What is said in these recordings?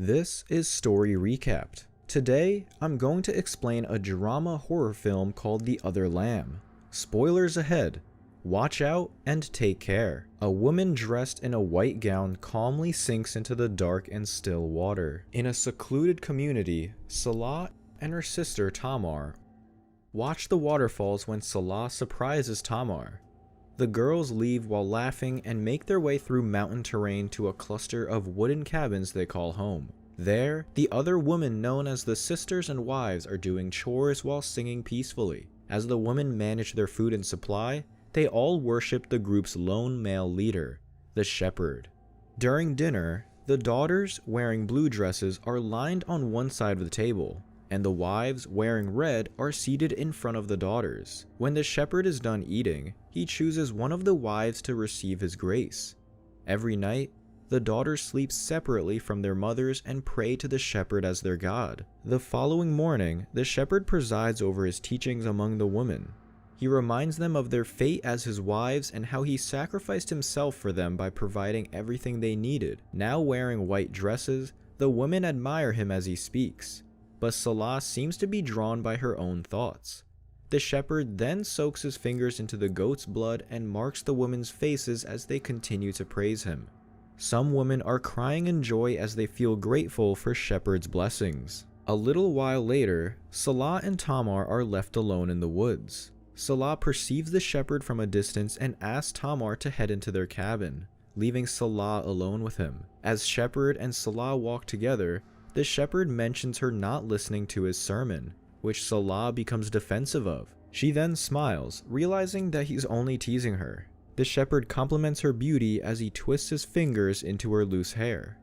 This is Story Recapped. Today, I'm going to explain a drama horror film called The Other Lamb. Spoilers ahead. Watch out and take care. A woman dressed in a white gown calmly sinks into the dark and still water. In a secluded community, Salah and her sister Tamar watch the waterfalls when Salah surprises Tamar. The girls leave while laughing and make their way through mountain terrain to a cluster of wooden cabins they call home. There, the other women known as the sisters and wives are doing chores while singing peacefully. As the women manage their food and supply, they all worship the group's lone male leader, the shepherd. During dinner, the daughters, wearing blue dresses, are lined on one side of the table, and the wives, wearing red, are seated in front of the daughters. When the shepherd is done eating, he chooses one of the wives to receive his grace. Every night, the daughters sleep separately from their mothers and pray to the shepherd as their god. The following morning, the shepherd presides over his teachings among the women. He reminds them of their fate as his wives and how he sacrificed himself for them by providing everything they needed. Now wearing white dresses, the women admire him as he speaks, but Salah seems to be drawn by her own thoughts. The shepherd then soaks his fingers into the goat's blood and marks the women's faces as they continue to praise him. Some women are crying in joy as they feel grateful for shepherd's blessings. A little while later, Salah and Tamar are left alone in the woods. Salah perceives the shepherd from a distance and asks Tamar to head into their cabin, leaving Salah alone with him. As shepherd and Salah walk together, the shepherd mentions her not listening to his sermon, which Salah becomes defensive of. She then smiles, realizing that he's only teasing her. The shepherd compliments her beauty as he twists his fingers into her loose hair.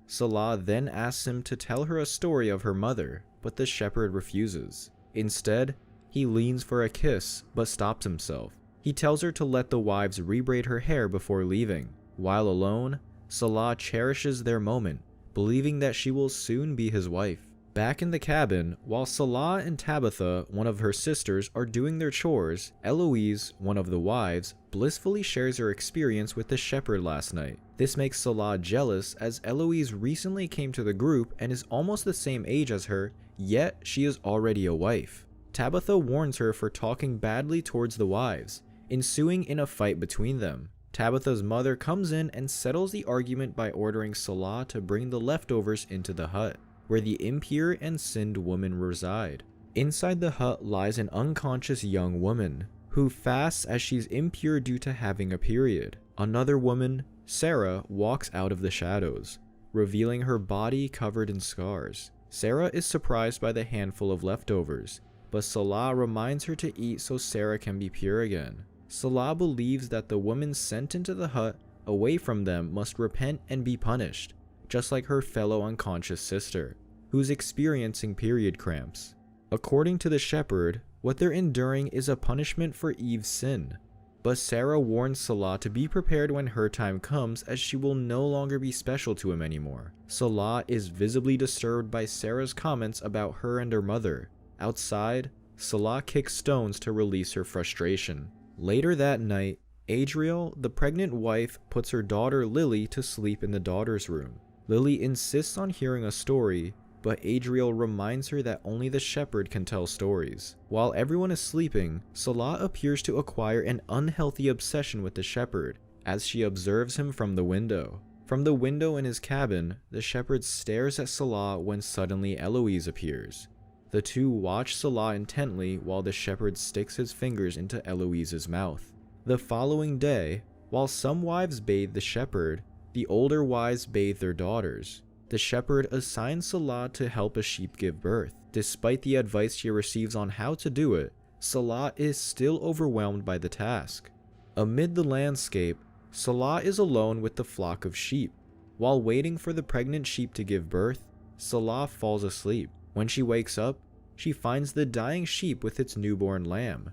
Salah then asks him to tell her a story of her mother, but the shepherd refuses. Instead, he leans for a kiss, but stops himself. He tells her to let the wives rebraid her hair before leaving. While alone, Salah cherishes their moment, believing that she will soon be his wife. Back in the cabin, while Salah and Tabitha, one of her sisters, are doing their chores, Eloise, one of the wives, blissfully shares her experience with the shepherd last night. This makes Salah jealous as Eloise recently came to the group and is almost the same age as her, yet she is already a wife. Tabitha warns her for talking badly towards the wives, ensuing in a fight between them. Tabitha's mother comes in and settles the argument by ordering Salah to bring the leftovers into the hut, where the impure and sinned women reside. Inside the hut lies an unconscious young woman, who fasts as she's impure due to having a period. Another woman, Sarah, walks out of the shadows, revealing her body covered in scars. Sarah is surprised by the handful of leftovers, but Salah reminds her to eat so Sarah can be pure again. Salah believes that the women sent into the hut away from them must repent and be punished, just like her fellow unconscious sister, who's experiencing period cramps. According to the shepherd, what they're enduring is a punishment for Eve's sin, but Sarah warns Salah to be prepared when her time comes, as she will no longer be special to him anymore. Salah is visibly disturbed by Sarah's comments about her and her mother. Outside, Salah kicks stones to release her frustration. Later that night, Adriel, the pregnant wife, puts her daughter Lily to sleep in the daughter's room. Lily insists on hearing a story, but Adriel reminds her that only the shepherd can tell stories. While everyone is sleeping, Salah appears to acquire an unhealthy obsession with the shepherd, as she observes him from the window. From the window in his cabin, the shepherd stares at Salah when suddenly Eloise appears. The two watch Salah intently while the shepherd sticks his fingers into Eloise's mouth. The following day, while some wives bathe the shepherd, the older wives bathe their daughters. The shepherd assigns Salah to help a sheep give birth. Despite the advice she receives on how to do it, Salah is still overwhelmed by the task. Amid the landscape, Salah is alone with the flock of sheep. While waiting for the pregnant sheep to give birth, Salah falls asleep. When she wakes up, she finds the dying sheep with its newborn lamb.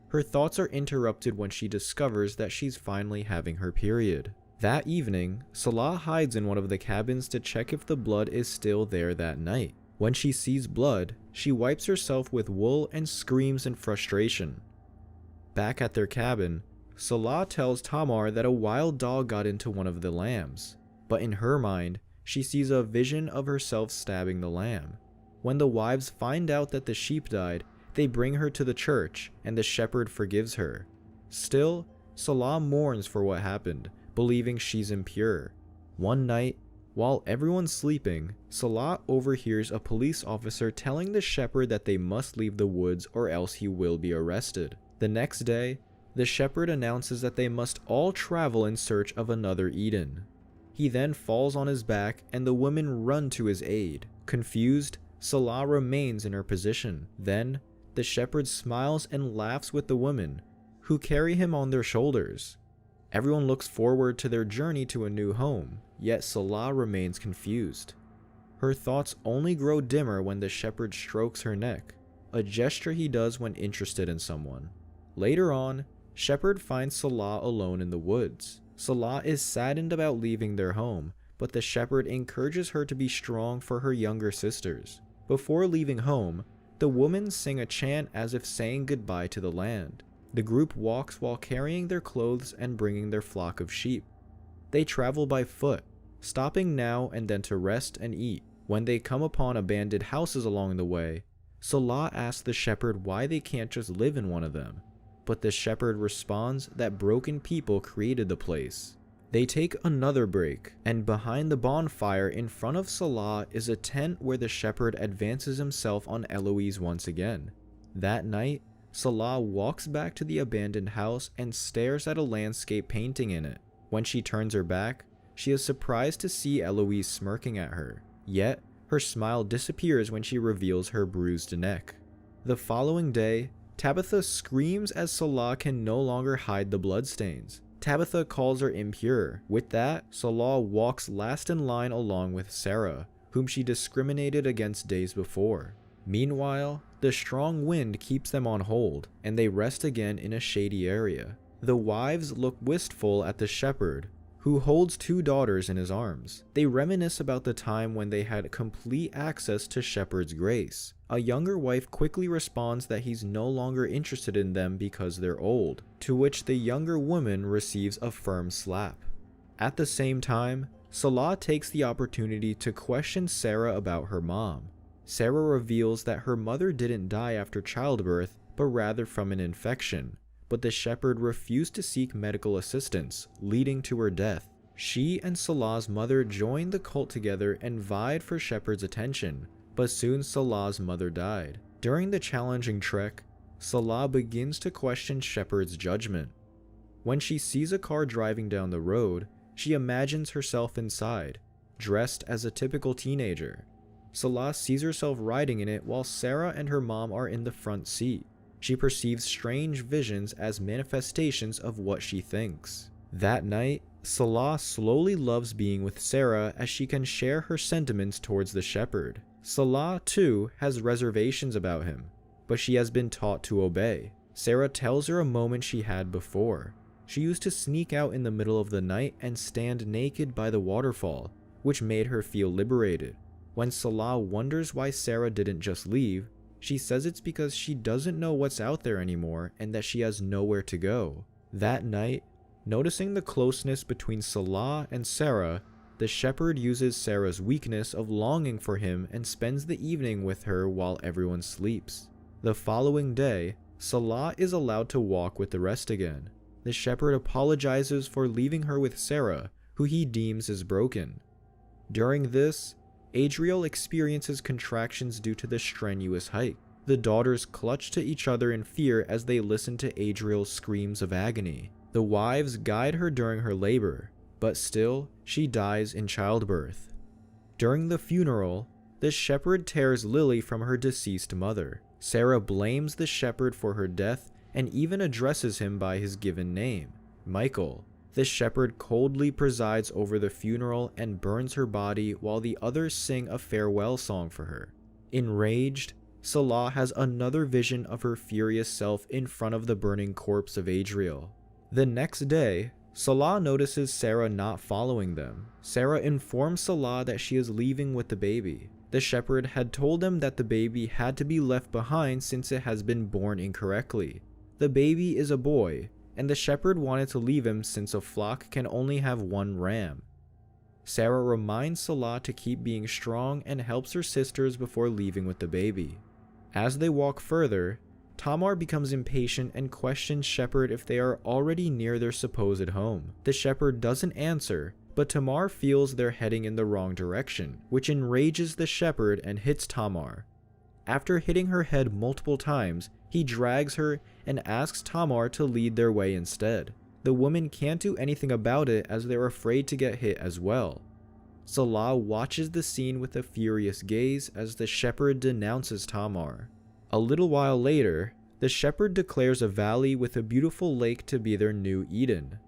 Her thoughts are interrupted when she discovers that she's finally having her period. That evening, Salah hides in one of the cabins to check if the blood is still there that night. When she sees blood, she wipes herself with wool and screams in frustration. Back at their cabin, Salah tells Tamar that a wild dog got into one of the lambs, but in her mind, she sees a vision of herself stabbing the lamb. When the wives find out that the sheep died, they bring her to the church, and the shepherd forgives her. Still, Salah mourns for what happened, believing she's impure. One night, while everyone's sleeping, Salah overhears a police officer telling the shepherd that they must leave the woods or else he will be arrested. The next day, the shepherd announces that they must all travel in search of another Eden. He then falls on his back and the women run to his aid. Confused, Salah remains in her position. Then, the shepherd smiles and laughs with the women, who carry him on their shoulders. Everyone looks forward to their journey to a new home, yet Salah remains confused. Her thoughts only grow dimmer when the shepherd strokes her neck, a gesture he does when interested in someone. Later on, Shepherd finds Salah alone in the woods. Salah is saddened about leaving their home, but the shepherd encourages her to be strong for her younger sisters. Before leaving home, the women sing a chant as if saying goodbye to the land. The group walks while carrying their clothes and bringing their flock of sheep. They travel by foot, stopping now and then to rest and eat. When they come upon abandoned houses along the way, Salah asks the shepherd why they can't just live in one of them, but the shepherd responds that broken people created the place. They take another break, and behind the bonfire in front of Salah is a tent where the shepherd advances himself on Eloise once again. That night, Salah walks back to the abandoned house and stares at a landscape painting in it. When she turns her back, she is surprised to see Eloise smirking at her. Yet, her smile disappears when she reveals her bruised neck. The following day, Tabitha screams as Salah can no longer hide the bloodstains. Tabitha calls her impure. With that, Salah walks last in line along with Sarah, whom she discriminated against days before. Meanwhile, the strong wind keeps them on hold, and they rest again in a shady area. The wives look wistful at the shepherd, who holds two daughters in his arms. They reminisce about the time when they had complete access to shepherd's grace. A younger wife quickly responds that he's no longer interested in them because they're old, to which the younger woman receives a firm slap. At the same time, Salah takes the opportunity to question Sarah about her mom. Sarah reveals that her mother didn't die after childbirth, but rather from an infection, but the shepherd refused to seek medical assistance, leading to her death. She and Salah's mother joined the cult together and vied for shepherd's attention, but soon Salah's mother died. During the challenging trek, Salah begins to question shepherd's judgment. When she sees a car driving down the road, she imagines herself inside, dressed as a typical teenager. Salah sees herself riding in it while Sarah and her mom are in the front seat. She perceives strange visions as manifestations of what she thinks. That night, Salah slowly loves being with Sarah as she can share her sentiments towards the shepherd. Salah, too, has reservations about him, but she has been taught to obey. Sarah tells her a moment she had before. She used to sneak out in the middle of the night and stand naked by the waterfall, which made her feel liberated. When Salah wonders why Sarah didn't just leave, she says it's because she doesn't know what's out there anymore and that she has nowhere to go. That night, noticing the closeness between Salah and Sarah, the shepherd uses Sarah's weakness of longing for him and spends the evening with her while everyone sleeps. The following day, Salah is allowed to walk with the rest again. The shepherd apologizes for leaving her with Sarah, who he deems is broken. During this, Adriel experiences contractions due to the strenuous hike. The daughters clutch to each other in fear as they listen to Adriel's screams of agony. The wives guide her during her labor, but still, she dies in childbirth. During the funeral, the shepherd tears Lily from her deceased mother. Sarah blames the shepherd for her death and even addresses him by his given name, Michael. The shepherd coldly presides over the funeral and burns her body while the others sing a farewell song for her. Enraged, Salah has another vision of her furious self in front of the burning corpse of Adriel. The next day, Salah notices Sarah not following them. Sarah informs Salah that she is leaving with the baby. The shepherd had told them that the baby had to be left behind since it has been born incorrectly. The baby is a boy, and the shepherd wanted to leave him since a flock can only have one ram. Sarah reminds Salah to keep being strong and helps her sisters before leaving with the baby. As they walk further, Tamar becomes impatient and questions Shepherd if they are already near their supposed home. The shepherd doesn't answer, but Tamar feels they're heading in the wrong direction, which enrages the shepherd and hits Tamar. After hitting her head multiple times, he drags her and asks Tamar to lead their way instead. The woman can't do anything about it as they're afraid to get hit as well. Salah watches the scene with a furious gaze as the shepherd denounces Tamar. A little while later, the shepherd declares a valley with a beautiful lake to be their new Eden.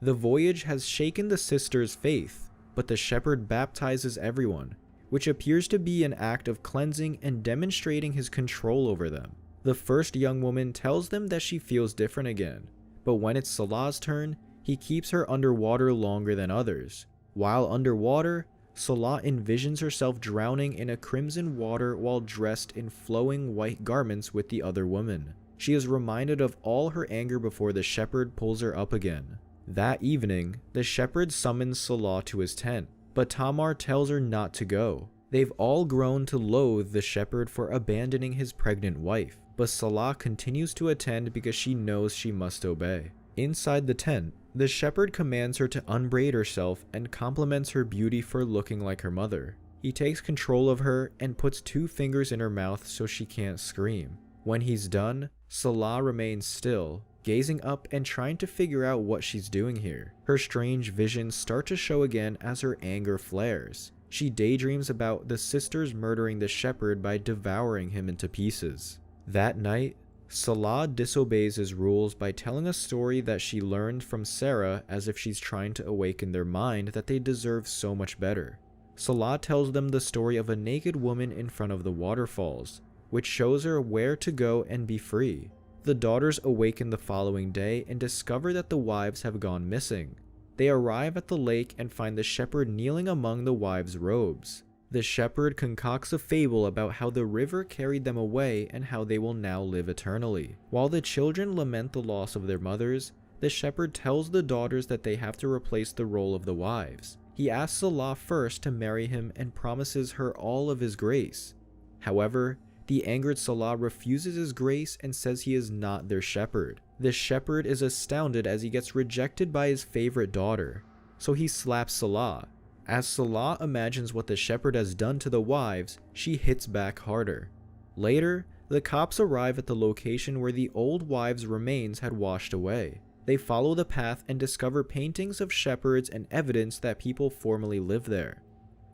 The voyage has shaken the sisters' faith, but the shepherd baptizes everyone, which appears to be an act of cleansing and demonstrating his control over them. The first young woman tells them that she feels different again, but when it's Salah's turn, he keeps her underwater longer than others. While underwater, Salah envisions herself drowning in a crimson water while dressed in flowing white garments with the other woman. She is reminded of all her anger before the shepherd pulls her up again. That evening, the shepherd summons Salah to his tent, but Tamar tells her not to go. They've all grown to loathe the shepherd for abandoning his pregnant wife, but Salah continues to attend because she knows she must obey. Inside the tent, the shepherd commands her to unbraid herself and compliments her beauty for looking like her mother. He takes control of her and puts 2 fingers in her mouth so she can't scream. When he's done, Salah remains still, gazing up and trying to figure out what she's doing here. Her strange visions start to show again as her anger flares. She daydreams about the sisters murdering the shepherd by devouring him into pieces. That night, Salah disobeys his rules by telling a story that she learned from Sarah as if she's trying to awaken their mind that they deserve so much better. Salah tells them the story of a naked woman in front of the waterfalls, which shows her where to go and be free. The daughters awaken the following day and discover that the wives have gone missing. They arrive at the lake and find the shepherd kneeling among the wives' robes. The shepherd concocts a fable about how the river carried them away and how they will now live eternally. While the children lament the loss of their mothers, the shepherd tells the daughters that they have to replace the role of the wives. He asks Salah first to marry him and promises her all of his grace. However, the angered Salah refuses his grace and says he is not their shepherd. The shepherd is astounded as he gets rejected by his favorite daughter, so he slaps Salah. As Salah imagines what the shepherd has done to the wives, she hits back harder. Later, the cops arrive at the location where the old wives' remains had washed away. They follow the path and discover paintings of shepherds and evidence that people formerly lived there.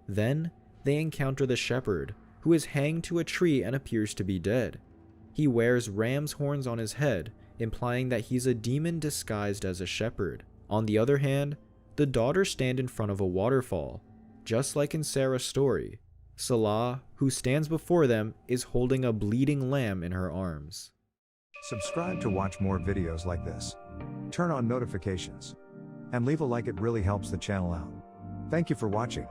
Then, they encounter the shepherd, who is hanged to a tree and appears to be dead. He wears ram's horns on his head, implying that he's a demon disguised as a shepherd. On the other hand, the daughters stand in front of a waterfall. Just like in Sarah's story, Salah, who stands before them, is holding a bleeding lamb in her arms. Subscribe to watch more videos like this. Turn on notifications. And leave a like, it really helps the channel out. Thank you for watching.